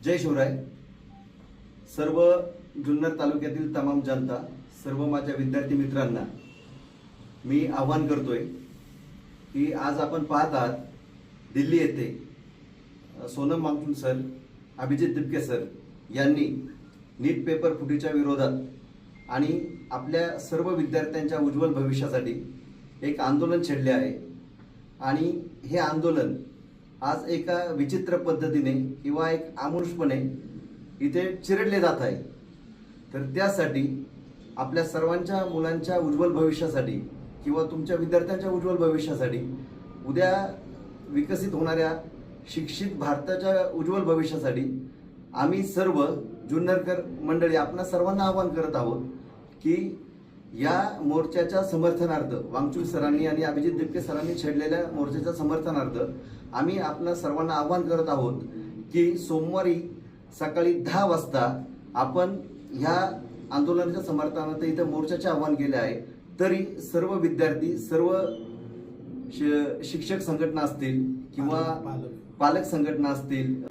जय शिवराय। सर्व जुन्नर तालुक्यातील तमाम जनता, सर्व माझ्या विद्यार्थी मित्रांना मी आवाहन करतोय की आज आपण पाहत आहात दिल्ली येथे सोनम वांगचुक सर, अभिजित दिपके सर यांनी नीट पेपर फुटीच्या विरोधात आणि आपल्या सर्व विद्यार्थ्यांच्या उज्ज्वल भविष्यासाठी एक आंदोलन छेडले आहे। आणि हे आंदोलन आज एका विचित्र पद्धतीने किंवा एक आमुषपणे इथे चिरडले जात आहे। तर त्यासाठी आपल्या सर्वांच्या मुलांच्या उज्ज्वल भविष्यासाठी किंवा तुमच्या विद्यार्थ्यांच्या उज्ज्वल भविष्यासाठी, उद्या विकसित होणाऱ्या शिक्षित भारताच्या उज्ज्वल भविष्यासाठी आम्ही सर्व जुन्नरकर मंडळी आपणा सर्वांना आवाहन करत आहोत की या मोर्चाच्या समर्थनार्थ, वांगचुक सरांनी आणि अभिजित दिपके सरांनी छेडलेल्या मोर्चाच्या समर्थनार्थ आम्ही आपणा सर्वांना आवाहन करत आहोत की सोमवारी सकाळी 10 वाजता आपण ह्या आंदोलनाच्या समर्थनार्थ इथे मोर्चाचे आवाहन केले आहे। तरी सर्व विद्यार्थी, सर्व शिक्षक संघटना असतील किंवा पालक संघटना असतील,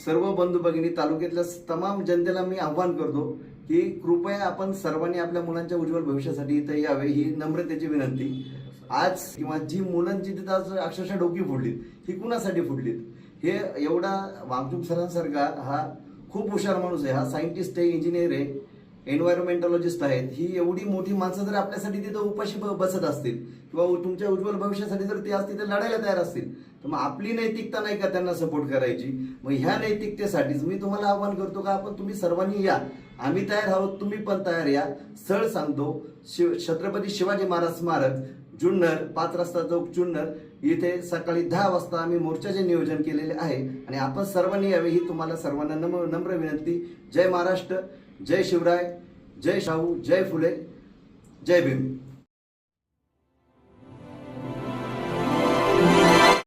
सर्व बंधू भगिनी, तालुक्यातल्या तमाम जनतेला मी आवाहन करतो की कृपया आपण सर्वांनी आपल्या मुलांच्या उज्ज्वल भविष्यासाठी इथे यावे, ही नम्रतेची विनंती। आज किंवा जी मुलांची तिथं आज अक्षरशः डोकी फोडलीत, ही कुणासाठी फोडलीत? हे एवढा वांगचुक सरांसारखा हा खूप हुशार माणूस आहे, हा सायंटिस्ट आहे, इंजिनियर आहे, एन्व्हायरमेंटॉलॉजिस्ट आहेत, ही एवढी मोठी माणसं जर आपल्यासाठी तिथं उपाशी बसत असतील किंवा तुमच्या उज्ज्वल भविष्यासाठी जर ते आज तिथे लढायला तयार असतील, तर मग आपली नैतिकता नाही का त्यांना सपोर्ट करायची? मग ह्या नैतिकतेसाठीच मी तुम्हाला आवाहन करतो का आपण तुम्ही सर्वांनी या, आम्ही तयार आहोत, तुम्ही पण तयार या। स्थळ सांगतो, छत्रपती शिवाजी महाराज स्मारक, जुन्नर, 5 रस्ता चौक, जुन्नर इथे सकाळी 10 वाजता आम्ही मोर्चाचे नियोजन केलेले आहे आणि आपण सर्वांनी यावे, ही तुम्हाला सर्वांना नम्र विनंती। जय महाराष्ट्र, जय शिवराय, जय शाहू, जय फुले, जय भीम।